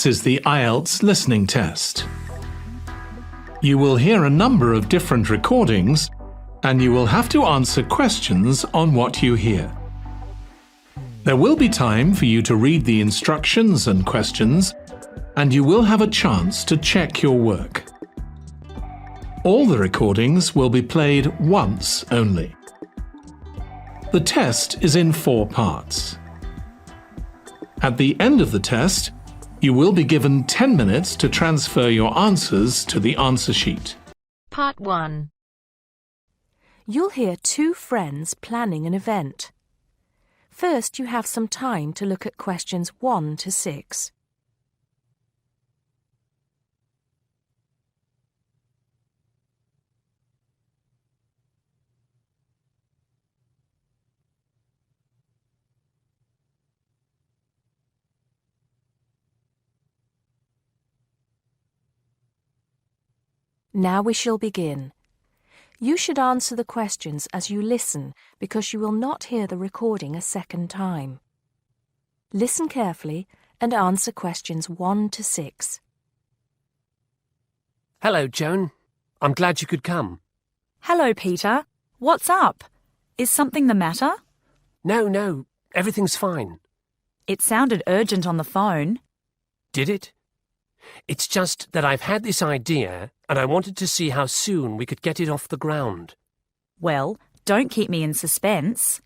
This is the IELTS listening test. You will hear a number of different recordings and you will have to answer questions on what you hear. There will be time for you to read the instructions and questions, and you will have a chance to check your work. All the recordings will be played once only. The test is in 4 parts. At the end of the test, you will be given 10 minutes to transfer your answers to the answer sheet. Part 1. You'll hear 2 friends planning an event. First, you have some time to look at questions 1 to 6. Now we shall begin. You should answer the questions as you listen because you will not hear the recording a second time. Listen carefully and answer questions 1 to 6. Hello, Joan. I'm glad you could come. Hello, Peter. What's up? Is something the matter? No, everything's fine. It sounded urgent on the phone. Did it? It's just that I've had this idea and I wanted to see how soon we could get it off the ground. Well, don't keep me in suspense.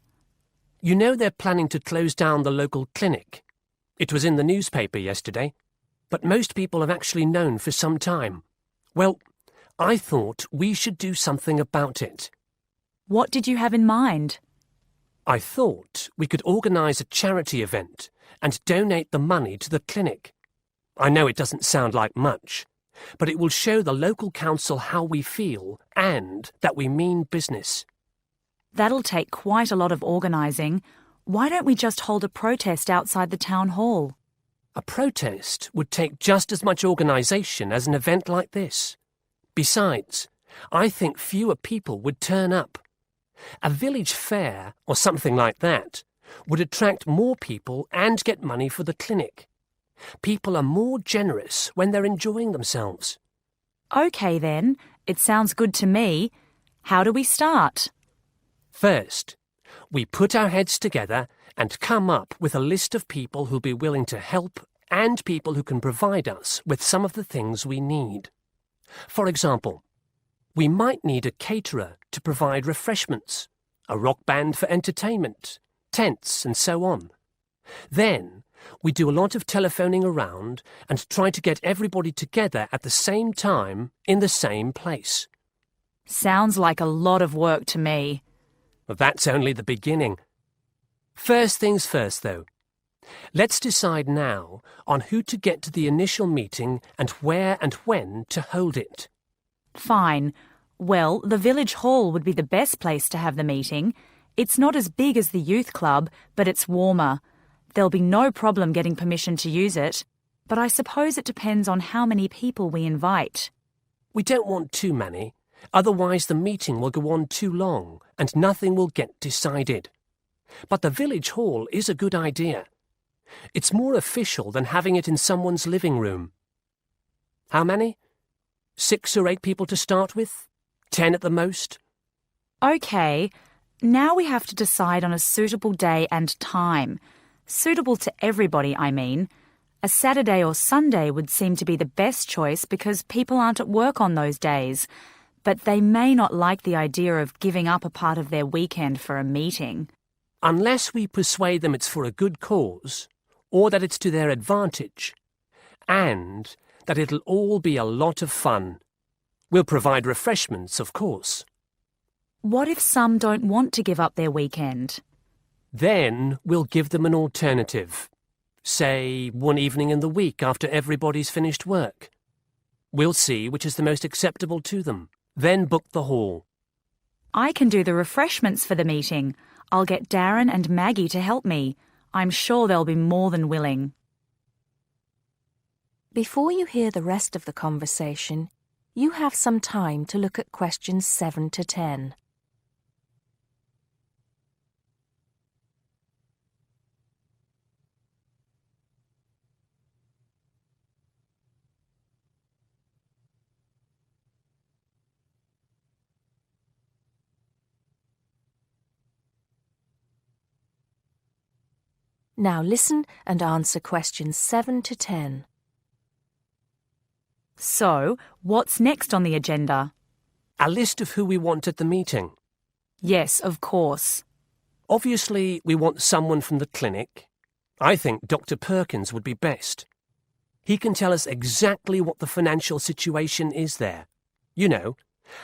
You know they're planning to close down the local clinic. It was in the newspaper yesterday, but most people have actually known for some time. Well, I thought we should do something about it. What did you have in mind? I thought we could organise a charity event and donate the money to the clinic. I know it doesn't sound like much, but it will show the local council how we feel and that we mean business. That'll take quite a lot of organising. Why don't we just hold a protest outside the town hall? A protest would take just as much organisation as an event like this. Besides, I think fewer people would turn up. A village fair or something like that would attract more people and get money for the clinic. People are more generous when they're enjoying themselves. OK then, it sounds good to me. How do we start? First, we put our heads together and come up with a list of people who'll be willing to help and people who can provide us with some of the things we need. For example, we might need a caterer to provide refreshments, a rock band for entertainment, tents and so on. Then, we do a lot of telephoning around and try to get everybody together at the same time in the same place. Sounds like a lot of work to me. Well, that's only the beginning. First things first, though. Let's decide now on who to get to the initial meeting and where and when to hold it. Fine. Well, the village hall would be the best place to have the meeting. It's not as big as the youth club, but it's warmer. There'll be no problem getting permission to use it, but I suppose it depends on how many people we invite. We don't want too many, otherwise the meeting will go on too long and nothing will get decided. But the village hall is a good idea. It's more official than having it in someone's living room. How many? 6 or 8 people to start with? 10 at the most? OK, now we have to decide on a suitable day and time. Suitable to everybody, I mean. A Saturday or Sunday would seem to be the best choice because people aren't at work on those days. But they may not like the idea of giving up a part of their weekend for a meeting. Unless we persuade them it's for a good cause, or that it's to their advantage, and that it'll all be a lot of fun. We'll provide refreshments, of course. What if some don't want to give up their weekend? Then we'll give them an alternative. Say, one evening in the week after everybody's finished work. We'll see which is the most acceptable to them. Then book the hall. I can do the refreshments for the meeting. I'll get Darren and Maggie to help me. I'm sure they'll be more than willing. Before you hear the rest of the conversation, you have some time to look at questions 7 to 10. Now listen and answer questions 7 to 10. So, what's next on the agenda? A list of who we want at the meeting. Yes, of course. Obviously, we want someone from the clinic. I think Dr. Perkins would be best. He can tell us exactly what the financial situation is there. You know,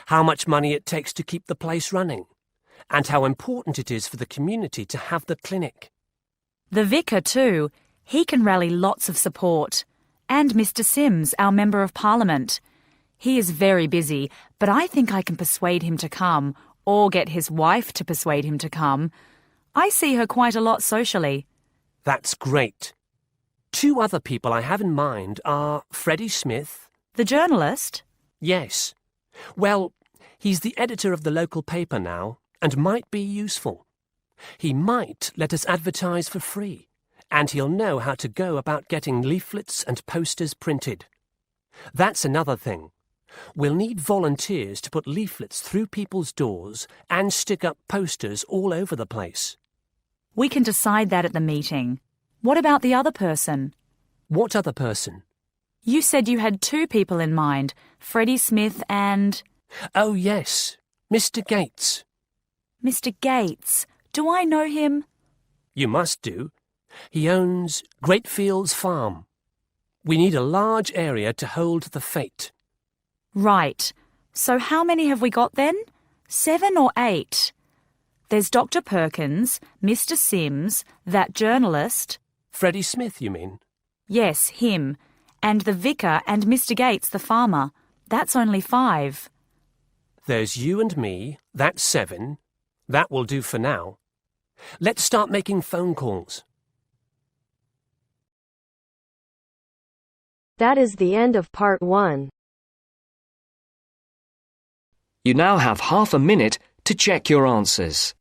how much money it takes to keep the place running, and how important it is for the community to have the clinic. The vicar too. He can rally lots of support. And Mr. Sims, our Member of Parliament. He is very busy, but I think I can persuade him to come, or get his wife to persuade him to come. I see her quite a lot socially. That's great. 2 other people I have in mind are Freddie Smith. The journalist? Yes. Well, he's the editor of the local paper now, and might be useful. He might let us advertise for free, and he'll know how to go about getting leaflets and posters printed. That's another thing. We'll need volunteers to put leaflets through people's doors and stick up posters all over the place. We can decide that at the meeting. What about the other person? What other person? You said you had 2 people in mind, Freddie Smith and... Oh, yes, Mr. Gates. Mr. Gates. Do I know him? You must do. He owns Greatfields Farm. We need a large area to hold the fete. Right. So how many have we got then? 7 or 8? There's Dr. Perkins, Mr. Sims, that journalist... Freddie Smith, you mean? Yes, him. And the vicar and Mr. Gates, the farmer. That's only 5. There's you and me. That's 7. That will do for now. Let's start making phone calls. That is the end of part 1. You now have half a minute to check your answers.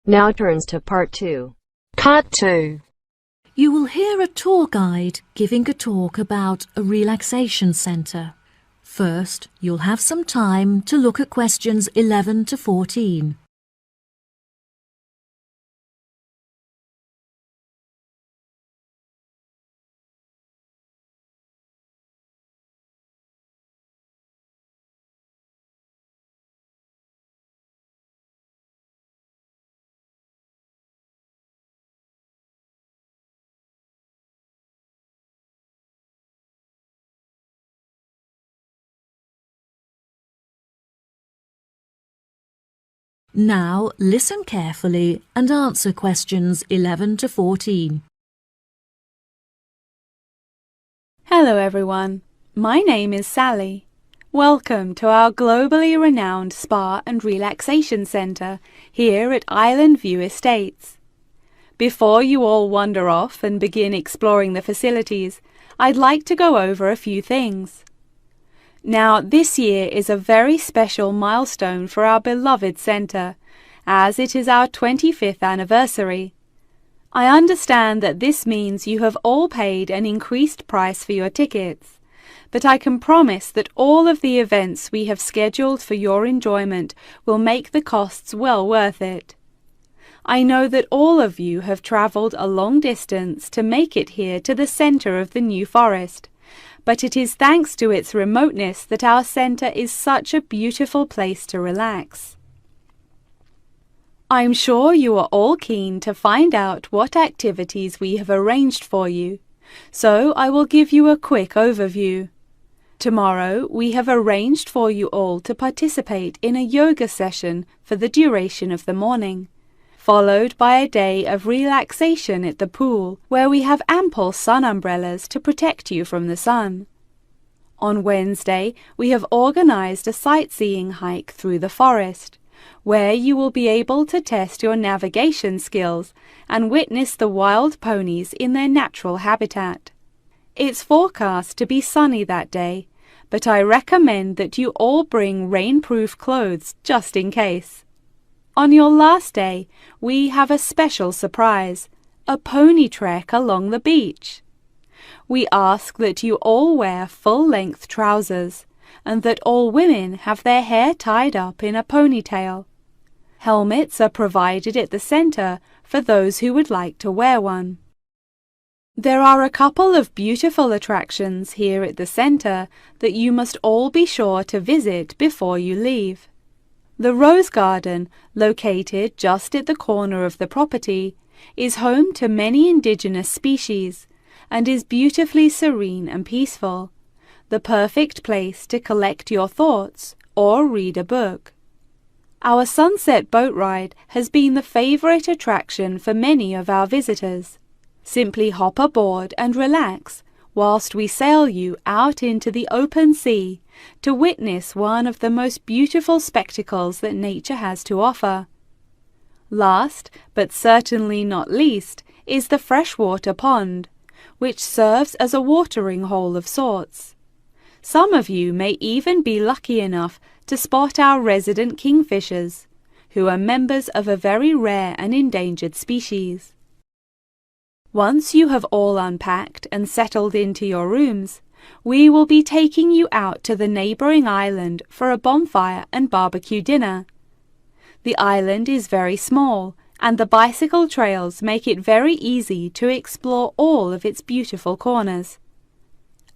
Now turns to part 2. Part 2. You will hear a tour guide giving a talk about a relaxation centre. First, you'll have some time to look at questions 11 to 14. Now listen carefully and answer questions 11 to 14. Hello everyone, my name is Sally. Welcome to our globally renowned spa and relaxation centre here at Island View Estates. Before you all wander off and begin exploring the facilities, I'd like to go over a few things. Now, this year is a very special milestone for our beloved centre, as it is our 25th anniversary. I understand that this means you have all paid an increased price for your tickets, but I can promise that all of the events we have scheduled for your enjoyment will make the costs well worth it. I know that all of you have travelled a long distance to make it here to the centre of the New Forest, but it is thanks to its remoteness that our centre is such a beautiful place to relax. I'm sure you are all keen to find out what activities we have arranged for you, so I will give you a quick overview. Tomorrow we have arranged for you all to participate in a yoga session for the duration of the morning, followed by a day of relaxation at the pool, where we have ample sun umbrellas to protect you from the sun. On Wednesday, we have organised a sightseeing hike through the forest, where you will be able to test your navigation skills and witness the wild ponies in their natural habitat. It's forecast to be sunny that day, but I recommend that you all bring rainproof clothes just in case. On your last day, we have a special surprise, a pony trek along the beach. We ask that you all wear full-length trousers and that all women have their hair tied up in a ponytail. Helmets are provided at the center for those who would like to wear one. There are a couple of beautiful attractions here at the center that you must all be sure to visit before you leave. The Rose Garden, located just at the corner of the property, is home to many indigenous species and is beautifully serene and peaceful, the perfect place to collect your thoughts or read a book. Our sunset boat ride has been the favorite attraction for many of our visitors. Simply hop aboard and relax whilst we sail you out into the open sea to witness one of the most beautiful spectacles that nature has to offer. Last, but certainly not least, is the freshwater pond, which serves as a watering hole of sorts. Some of you may even be lucky enough to spot our resident kingfishers, who are members of a very rare and endangered species. Once you have all unpacked and settled into your rooms, we will be taking you out to the neighbouring island for a bonfire and barbecue dinner. The island is very small, and the bicycle trails make it very easy to explore all of its beautiful corners.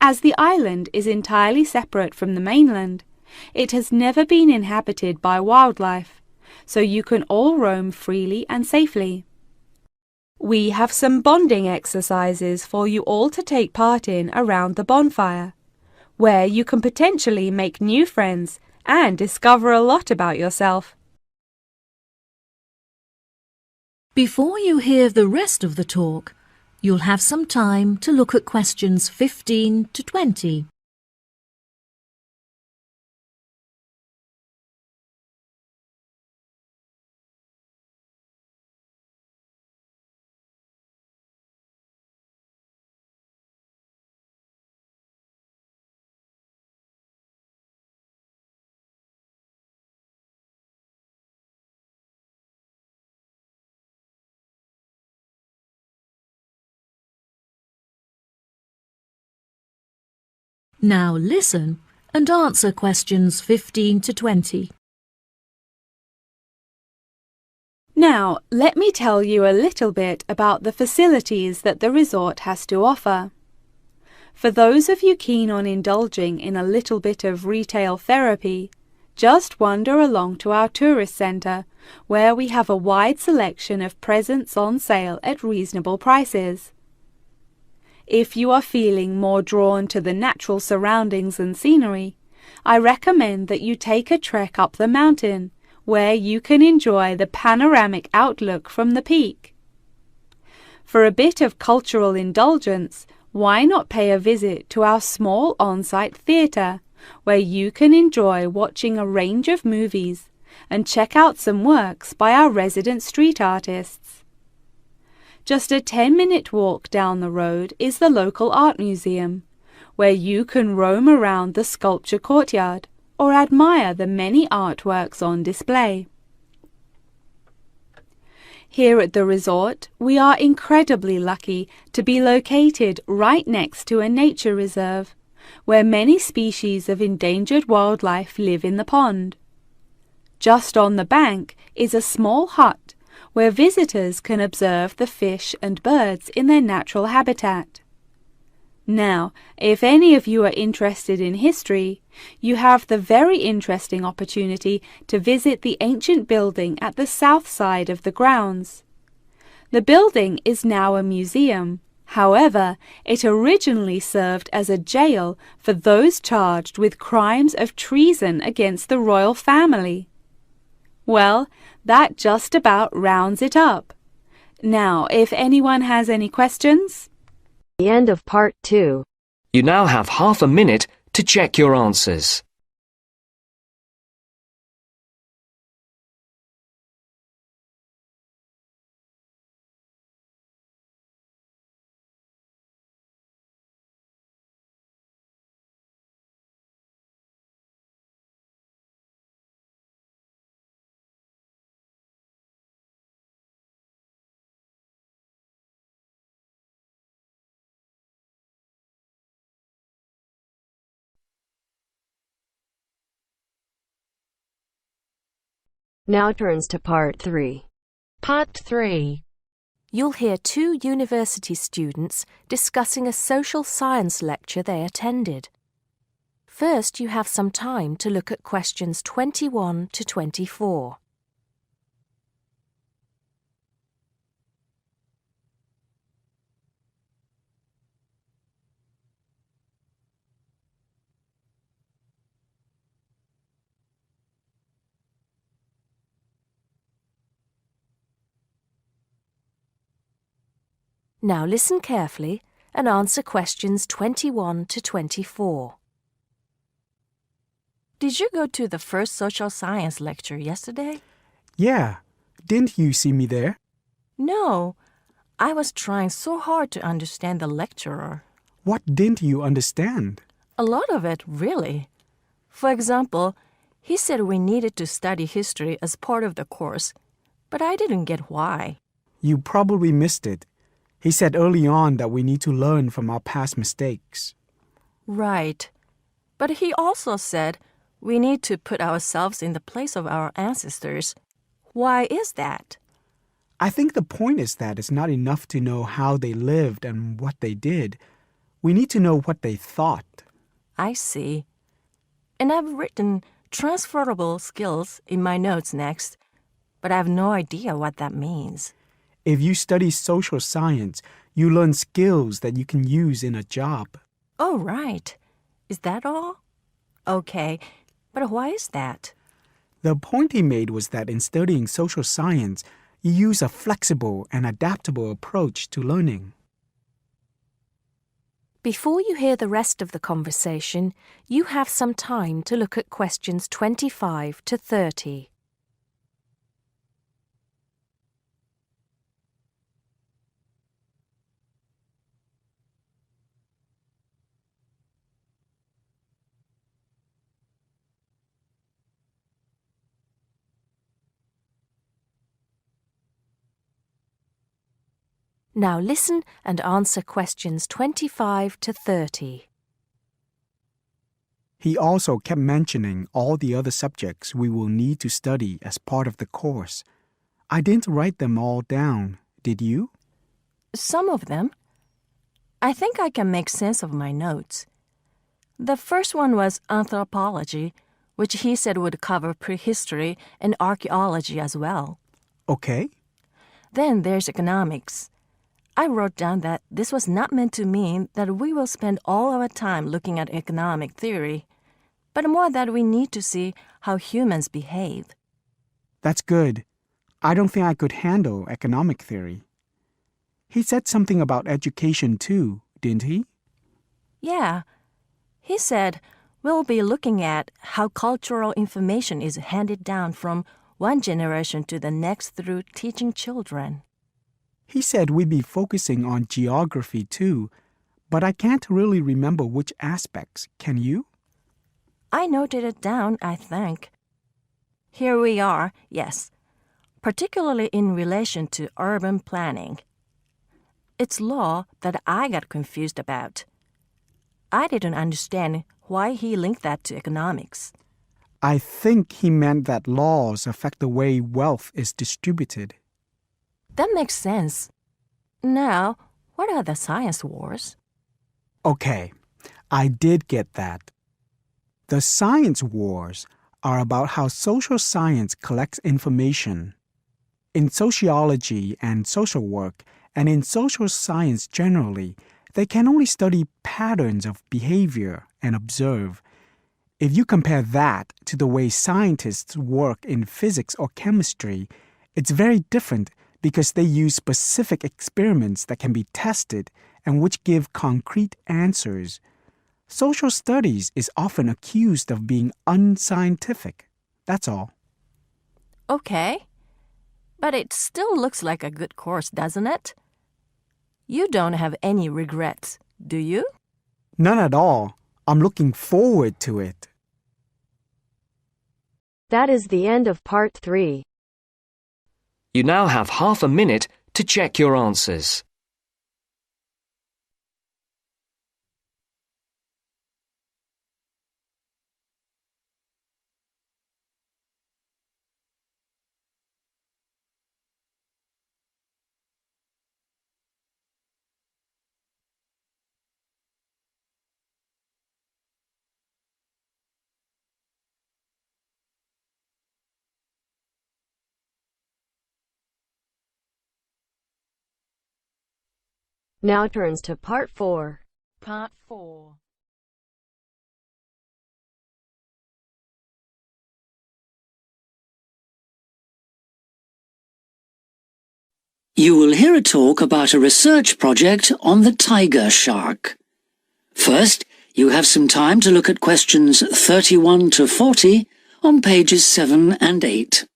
As the island is entirely separate from the mainland, it has never been inhabited by wildlife, so you can all roam freely and safely. We have some bonding exercises for you all to take part in around the bonfire, where you can potentially make new friends and discover a lot about yourself. Before you hear the rest of the talk, you'll have some time to look at questions 15 to 20. Now listen and answer questions 15 to 20. Now, let me tell you a little bit about the facilities that the resort has to offer. For those of you keen on indulging in a little bit of retail therapy, just wander along to our tourist centre, where we have a wide selection of presents on sale at reasonable prices. If you are feeling more drawn to the natural surroundings and scenery, I recommend that you take a trek up the mountain, where you can enjoy the panoramic outlook from the peak. For a bit of cultural indulgence, why not pay a visit to our small on-site theatre, where you can enjoy watching a range of movies and check out some works by our resident street artists. Just a 10-minute walk down the road is the local art museum, where you can roam around the sculpture courtyard or admire the many artworks on display. Here at the resort, we are incredibly lucky to be located right next to a nature reserve, where many species of endangered wildlife live in the pond. Just on the bank is a small hut where visitors can observe the fish and birds in their natural habitat. Now, if any of you are interested in history, you have the very interesting opportunity to visit the ancient building at the south side of the grounds. The building is now a museum. However, it originally served as a jail for those charged with crimes of treason against the royal family. Well, that just about rounds it up. Now, if anyone has any questions? The end of part 2. You now have half a minute to check your answers. Now turns to part 3. Part 3. You'll hear two university students discussing a social science lecture they attended. First, you have some time to look at questions 21 to 24. Now listen carefully and answer questions 21 to 24. Did you go to the first social science lecture yesterday? Yeah. Didn't you see me there? No. I was trying so hard to understand the lecturer. What didn't you understand? A lot of it, really. For example, he said we needed to study history as part of the course, but I didn't get why. You probably missed it. He said early on that we need to learn from our past mistakes. Right. But he also said we need to put ourselves in the place of our ancestors. Why is that? I think the point is that it's not enough to know how they lived and what they did. We need to know what they thought. I see. And I've written transferable skills in my notes next, but I have no idea what that means. If you study social science, you learn skills that you can use in a job. Oh, right. Is that all? Okay, but why is that? The point he made was that in studying social science, you use a flexible and adaptable approach to learning. Before you hear the rest of the conversation, you have some time to look at questions 25 to 30. Now listen and answer questions 25 to 30. He also kept mentioning all the other subjects we will need to study as part of the course. I didn't write them all down, did you? Some of them. I think I can make sense of my notes. The first one was anthropology, which he said would cover prehistory and archaeology as well. Okay. Then there's economics. I wrote down that this was not meant to mean that we will spend all our time looking at economic theory, but more that we need to see how humans behave. That's good. I don't think I could handle economic theory. He said something about education too, didn't he? Yeah. He said we'll be looking at how cultural information is handed down from one generation to the next through teaching children. He said we'd be focusing on geography too, but I can't really remember which aspects. Can you? I noted it down, I think. Here we are, yes, particularly in relation to urban planning. It's law that I got confused about. I didn't understand why he linked that to economics. I think he meant that laws affect the way wealth is distributed. That makes sense. Now, what are the science wars? Okay, I did get that. The science wars are about how social science collects information. In sociology and social work, and in social science generally, they can only study patterns of behavior and observe. If you compare that to the way scientists work in physics or chemistry, it's very different because they use specific experiments that can be tested and which give concrete answers. Social studies is often accused of being unscientific. That's all. Okay. But it still looks like a good course, doesn't it? You don't have any regrets, do you? None at all. I'm looking forward to it. That is the end of part 3. You now have half a minute to check your answers. Now turns to Part 4. Part 4. You will hear a talk about a research project on the tiger shark. First, you have some time to look at questions 31 to 40 on pages 7 and 8.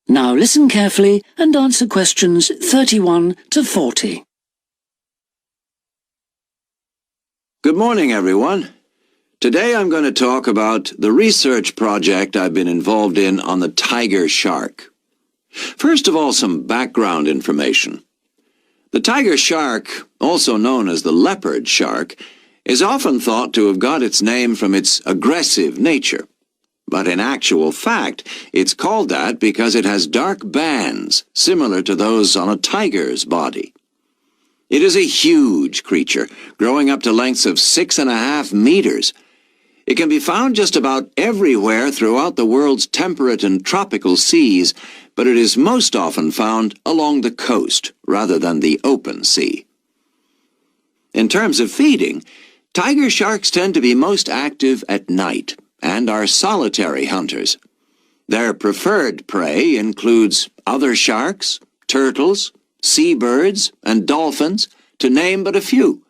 Now listen carefully and answer questions 31 to 40. Good morning, everyone. Today I'm going to talk about the research project I've been involved in on the tiger shark. First of all, some background information. The tiger shark, also known as the leopard shark, is often thought to have got its name from its aggressive nature. But in actual fact, it's called that because it has dark bands, similar to those on a tiger's body. It is a huge creature, growing up to lengths of 6.5 meters. It can be found just about everywhere throughout the world's temperate and tropical seas, but it is most often found along the coast, rather than the open sea. In terms of feeding, tiger sharks tend to be most active at night, and are solitary hunters. Their preferred prey includes other sharks, turtles, seabirds, and dolphins, to name but a few.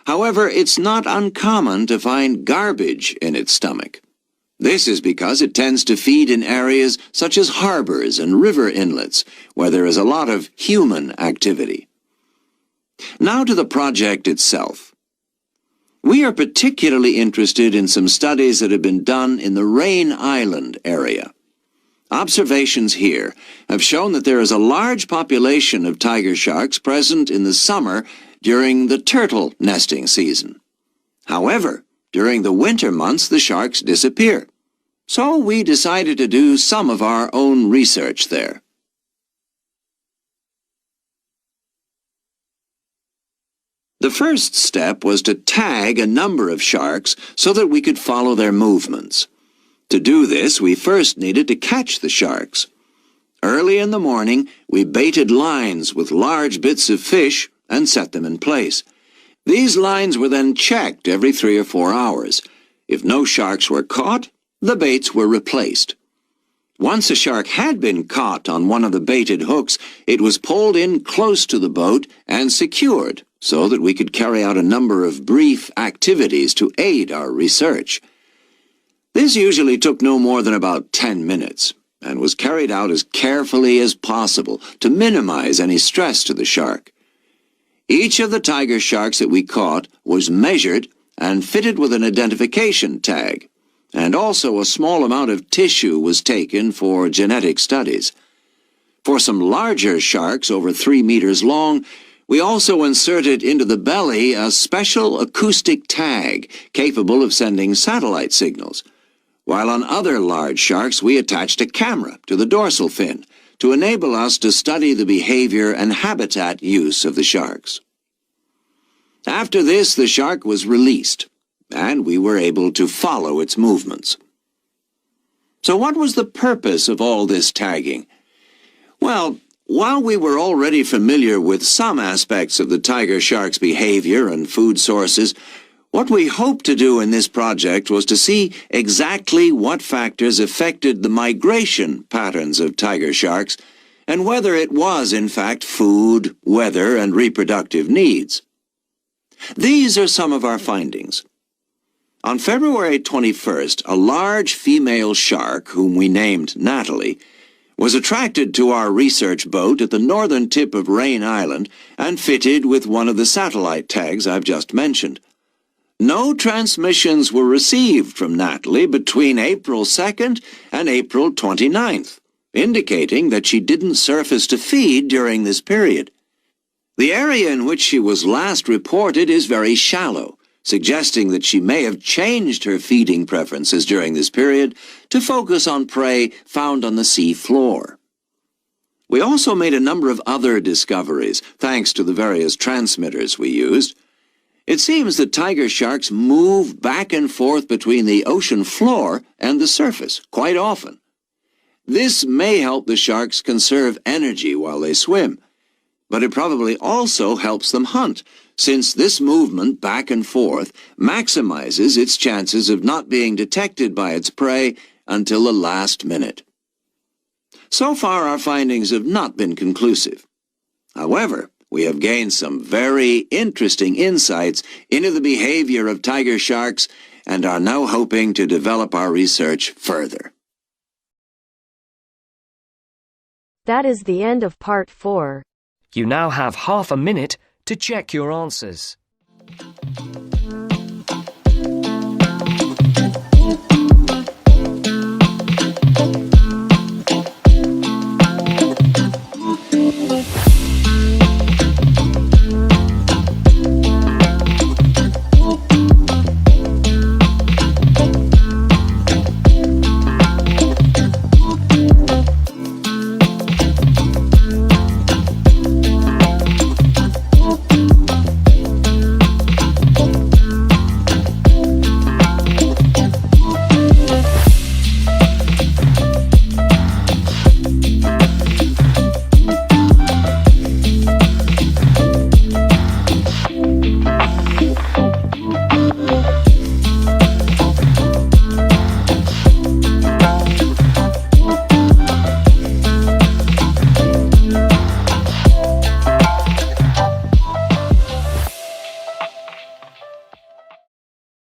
However, it's not uncommon to find garbage in its stomach. This is because it tends to feed in areas such as harbors and river inlets, where there is a lot of human activity. Now to the project itself. We are particularly interested in some studies that have been done in the Rain Island area. Observations here have shown that there is a large population of tiger sharks present in the summer during the turtle nesting season. However, during the winter months the sharks disappear. So we decided to do some of our own research there. The first step was to tag a number of sharks so that we could follow their movements. To do this, we first needed to catch the sharks. Early in the morning, we baited lines with large bits of fish and set them in place. These lines were then checked every 3 or 4 hours. If no sharks were caught, the baits were replaced. Once a shark had been caught on one of the baited hooks, it was pulled in close to the boat and secured, so that we could carry out a number of brief activities to aid our research. This usually took no more than about 10 minutes, and was carried out as carefully as possible to minimize any stress to the shark. Each of the tiger sharks that we caught was measured and fitted with an identification tag, and also a small amount of tissue was taken for genetic studies. For some larger sharks over 3 meters long, we also inserted into the belly a special acoustic tag capable of sending satellite signals, while on other large sharks we attached a camera to the dorsal fin to enable us to study the behavior and habitat use of the sharks. After this, the shark was released, and we were able to follow its movements. So what was the purpose of all this tagging? Well, while we were already familiar with some aspects of the tiger shark's behavior and food sources, what we hoped to do in this project was to see exactly what factors affected the migration patterns of tiger sharks and whether it was, in fact, food, weather, and reproductive needs. These are some of our findings. On February 21st, a large female shark, whom we named Natalie, was attracted to our research boat at the northern tip of Rain Island and fitted with one of the satellite tags I've just mentioned. No transmissions were received from Natalie between April 2nd and April 29th, indicating that she didn't surface to feed during this period. The area in which she was last reported is very shallow, suggesting that she may have changed her feeding preferences during this period to focus on prey found on the sea floor. We also made a number of other discoveries, thanks to the various transmitters we used. It seems that tiger sharks move back and forth between the ocean floor and the surface quite often. This may help the sharks conserve energy while they swim, but it probably also helps them hunt, since this movement back and forth maximizes its chances of not being detected by its prey until the last minute. So far, our findings have not been conclusive. However, we have gained some very interesting insights into the behavior of tiger sharks and are now hoping to develop our research further. That is the end of part 4. You now have half a minute to check your answers.